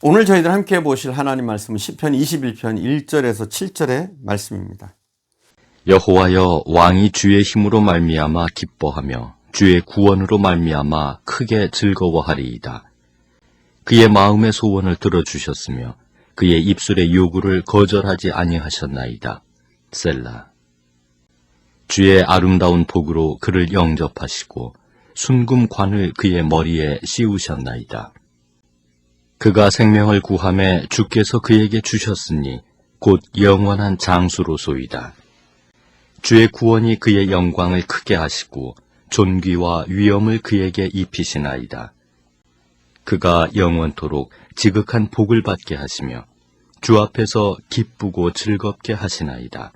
오늘 저희들 함께 보실 하나님 말씀은 시편 21편 1절에서 7절의 말씀입니다. 여호와여, 왕이 주의 힘으로 말미암아 기뻐하며 주의 구원으로 말미암아 크게 즐거워하리이다. 그의 마음의 소원을 들어주셨으며 그의 입술의 요구를 거절하지 아니하셨나이다. 셀라. 주의 아름다운 복으로 그를 영접하시고 순금관을 그의 머리에 씌우셨나이다. 그가 생명을 구함에 주께서 그에게 주셨으니 곧 영원한 장수로소이다. 주의 구원이 그의 영광을 크게 하시고 존귀와 위엄을 그에게 입히시나이다. 그가 영원토록 지극한 복을 받게 하시며 주 앞에서 기쁘고 즐겁게 하시나이다.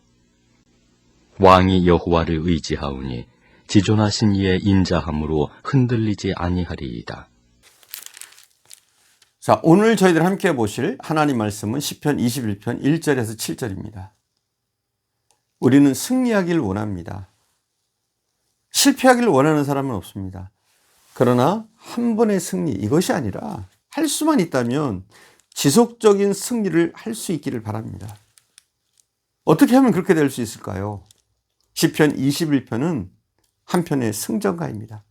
왕이 여호와를 의지하오니 지존하신 이의 인자함으로 흔들리지 아니하리이다. 자, 오늘 저희들 함께 보실 하나님 말씀은 시편 21편 1절에서 7절입니다. 우리는 승리하길 원합니다. 실패하길 원하는 사람은 없습니다. 그러나 한 번의 승리, 이것이 아니라 할 수만 있다면 지속적인 승리를 할 수 있기를 바랍니다. 어떻게 하면 그렇게 될 수 있을까요? 시편 21편은 한편의 승전가입니다.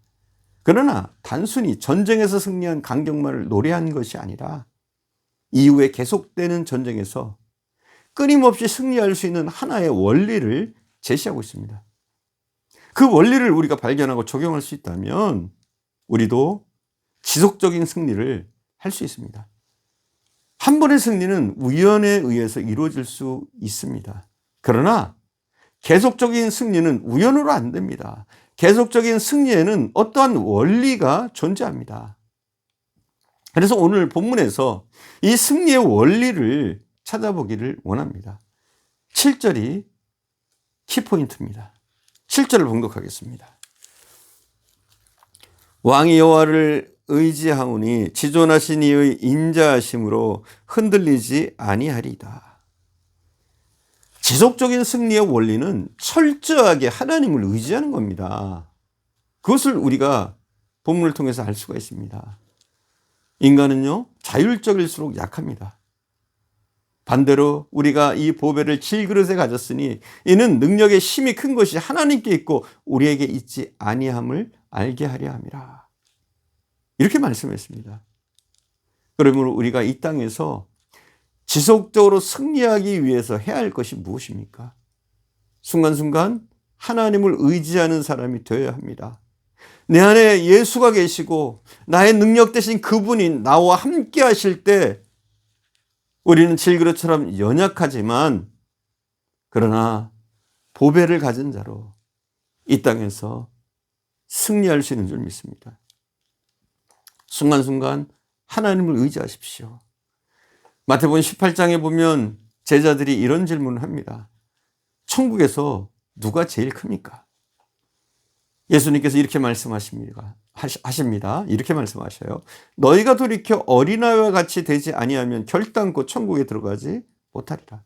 그러나 단순히 전쟁에서 승리한 강경만을 노래한 것이 아니라 이후에 계속되는 전쟁에서 끊임없이 승리할 수 있는 하나의 원리를 제시하고 있습니다. 그 원리를 우리가 발견하고 적용할 수 있다면 우리도 지속적인 승리를 할 수 있습니다. 한 번의 승리는 우연에 의해서 이루어질 수 있습니다. 그러나 계속적인 승리는 우연으로 안 됩니다. 계속적인 승리에는 어떠한 원리가 존재합니다. 그래서 오늘 본문에서 이 승리의 원리를 찾아보기를 원합니다. 7절이 키포인트입니다. 7절을 봉독하겠습니다. 왕이 여호와를 의지하오니 지존하신 이의 인자하심으로 흔들리지 아니하리이다. 지속적인 승리의 원리는 철저하게 하나님을 의지하는 겁니다. 그것을 우리가 본문을 통해서 알 수가 있습니다. 인간은요, 자율적일수록 약합니다. 반대로 우리가 이 보배를 질그릇에 가졌으니 이는 능력의 힘이 큰 것이 하나님께 있고 우리에게 있지 아니함을 알게 하려 함이라. 이렇게 말씀했습니다. 그러므로 우리가 이 땅에서 지속적으로 승리하기 위해서 해야 할 것이 무엇입니까? 순간순간 하나님을 의지하는 사람이 되어야 합니다. 내 안에 예수가 계시고 나의 능력 대신 그분이 나와 함께 하실 때 우리는 질그릇처럼 연약하지만 그러나 보배를 가진 자로 이 땅에서 승리할 수 있는 줄 믿습니다. 순간순간 하나님을 의지하십시오. 마태복음 18장에 보면 제자들이 이런 질문을 합니다. 천국에서 누가 제일 큽니까? 예수님께서 이렇게 말씀하십니다. 이렇게 말씀하셔요. 너희가 돌이켜 어린아이와 같이 되지 아니하면 결단코 천국에 들어가지 못하리라.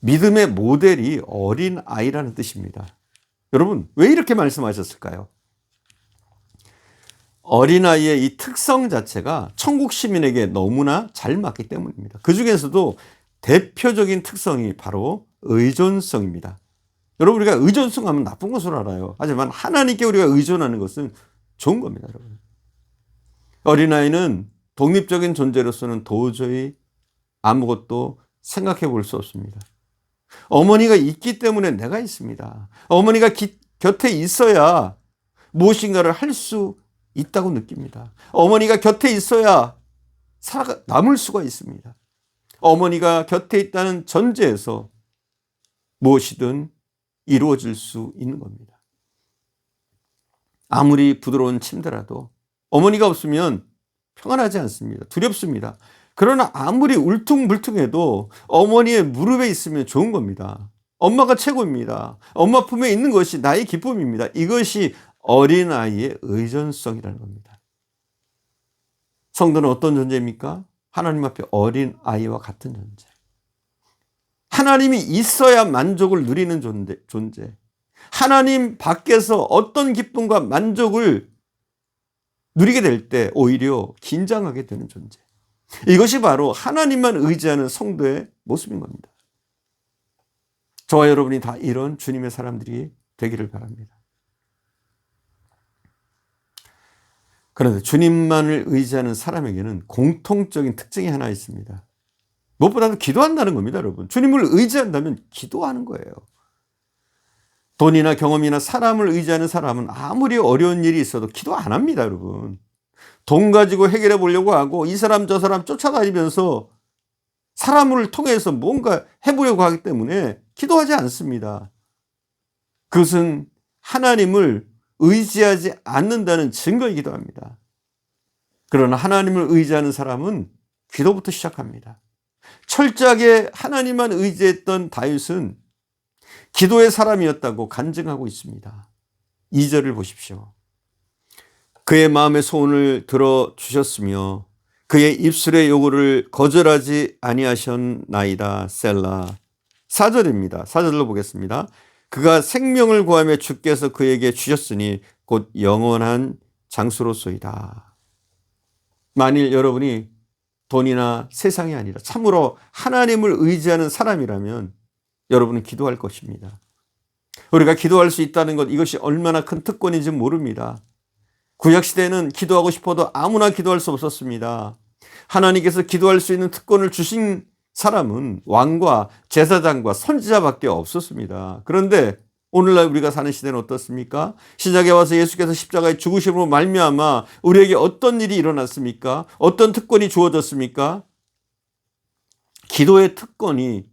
믿음의 모델이 어린아이라는 뜻입니다. 여러분, 왜 이렇게 말씀하셨을까요? 어린아이의 이 특성 자체가 천국 시민에게 너무나 잘 맞기 때문입니다. 그 중에서도 대표적인 특성이 바로 의존성입니다. 여러분, 우리가 의존성하면 나쁜 것으로 알아요. 하지만 하나님께 우리가 의존하는 것은 좋은 겁니다, 여러분. 어린아이는 독립적인 존재로서는 도저히 아무것도 생각해 볼 수 없습니다. 어머니가 있기 때문에 내가 있습니다. 어머니가 곁에 있어야 무엇인가를 할 수 있다고 느낍니다. 어머니가 곁에 있어야 남을 수가 있습니다. 어머니가 곁에 있다는 전제에서 무엇이든 이루어질 수 있는 겁니다. 아무리 부드러운 침대라도 어머니가 없으면 평안하지 않습니다. 두렵습니다. 그러나 아무리 울퉁불퉁해도 어머니의 무릎에 있으면 좋은 겁니다. 엄마가 최고입니다. 엄마 품에 있는 것이 나의 기쁨입니다. 이것이 어린아이의 의존성이라는 겁니다. 성도는 어떤 존재입니까? 하나님 앞에 어린아이와 같은 존재. 하나님이 있어야 만족을 누리는 존재. 하나님 밖에서 어떤 기쁨과 만족을 누리게 될 때 오히려 긴장하게 되는 존재. 이것이 바로 하나님만 의지하는 성도의 모습인 겁니다. 저와 여러분이 다 이런 주님의 사람들이 되기를 바랍니다. 그런데 주님만을 의지하는 사람에게는 공통적인 특징이 하나 있습니다. 무엇보다도 기도한다는 겁니다, 여러분. 주님을 의지한다면 기도하는 거예요. 돈이나 경험이나 사람을 의지하는 사람은 아무리 어려운 일이 있어도 기도 안 합니다, 여러분. 돈 가지고 해결해 보려고 하고 이 사람 저 사람 쫓아다니면서 사람을 통해서 뭔가 해보려고 하기 때문에 기도하지 않습니다. 그것은 하나님을 의지하지 않는다는 증거이기도 합니다. 그러나 하나님을 의지하는 사람은 기도부터 시작합니다. 철저하게 하나님만 의지했던 다윗은 기도의 사람이었다고 간증하고 있습니다. 2절을 보십시오. 그의 마음의 소원을 들어주셨으며 그의 입술의 요구를 거절하지 아니하셨나이다. 셀라. 4절입니다. 4절로 보겠습니다. 그가 생명을 구하며 주께서 그에게 주셨으니 곧 영원한 장수로소이다. 만일 여러분이 돈이나 세상이 아니라 참으로 하나님을 의지하는 사람이라면 여러분은 기도할 것입니다. 우리가 기도할 수 있다는 것, 이것이 얼마나 큰 특권인지 모릅니다. 구약시대에는 기도하고 싶어도 아무나 기도할 수 없었습니다. 하나님께서 기도할 수 있는 특권을 주신 사람은 왕과 제사장과 선지자밖에 없었습니다. 그런데 오늘날 우리가 사는 시대는 어떻습니까? 시작에 와서 예수께서 십자가에 죽으심으로 말미암아 우리에게 어떤 일이 일어났습니까? 어떤 특권이 주어졌습니까? 기도의 특권이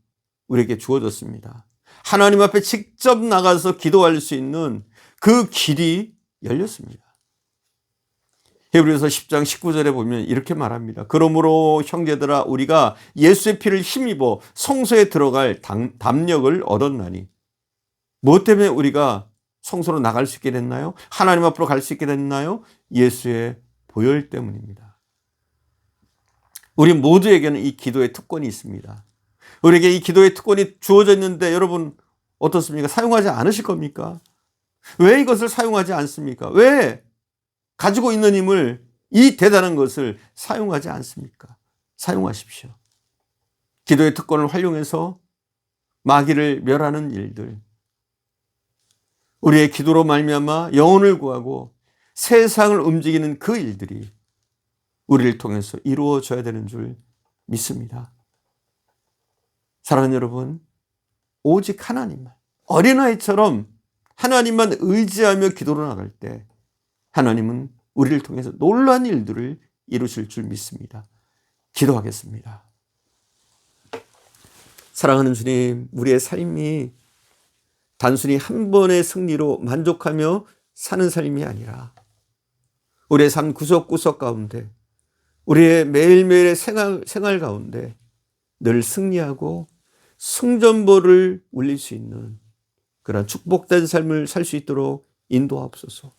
우리에게 주어졌습니다. 하나님 앞에 직접 나가서 기도할 수 있는 그 길이 열렸습니다. 히브리서 10장 19절에 보면 이렇게 말합니다. 그러므로 형제들아 우리가 예수의 피를 힘입어 성소에 들어갈 담력을 얻었나니. 무엇 때문에 우리가 성소로 나갈 수 있게 됐나요? 하나님 앞으로 갈 수 있게 됐나요? 예수의 보혈 때문입니다. 우리 모두에게는 이 기도의 특권이 있습니다. 우리에게 이 기도의 특권이 주어져 있는데 여러분 어떻습니까? 사용하지 않으실 겁니까? 왜 이것을 사용하지 않습니까? 왜 가지고 있는 힘을, 이 대단한 것을 사용하지 않습니까? 사용하십시오. 기도의 특권을 활용해서 마귀를 멸하는 일들, 우리의 기도로 말미암아 영혼을 구하고 세상을 움직이는 그 일들이 우리를 통해서 이루어져야 되는 줄 믿습니다. 사랑하는 여러분, 오직 하나님만, 어린아이처럼 하나님만 의지하며 기도로 나갈 때 하나님은 우리를 통해서 놀라운 일들을 이루실 줄 믿습니다. 기도하겠습니다. 사랑하는 주님, 우리의 삶이 단순히 한 번의 승리로 만족하며 사는 삶이 아니라 우리의 삶 구석구석 가운데, 우리의 매일매일의 생활 가운데 늘 승리하고 승전보를 울릴 수 있는 그런 축복된 삶을 살 수 있도록 인도하옵소서.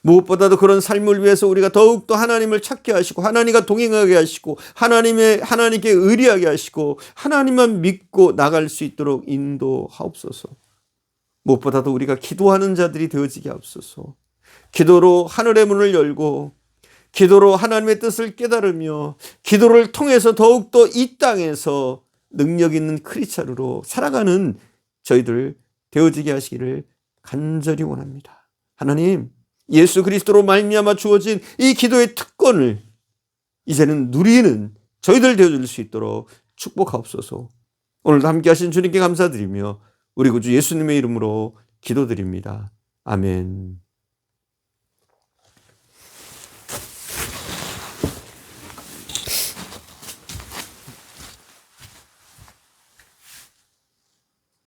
무엇보다도 그런 삶을 위해서 우리가 더욱더 하나님을 찾게 하시고 하나님과 동행하게 하시고 하나님께 의리하게 하시고 하나님만 믿고 나갈 수 있도록 인도하옵소서. 무엇보다도 우리가 기도하는 자들이 되어지게 하옵소서. 기도로 하늘의 문을 열고 기도로 하나님의 뜻을 깨달으며 기도를 통해서 더욱더 이 땅에서 능력 있는 크리스찬으로 살아가는 저희들 되어지게 하시기를 간절히 원합니다. 하나님, 예수 그리스도로 말미암아 주어진 이 기도의 특권을 이제는 누리는 저희들 되어줄 수 있도록 축복하옵소서. 오늘도 함께 하신 주님께 감사드리며 우리 구주 예수님의 이름으로 기도드립니다. 아멘.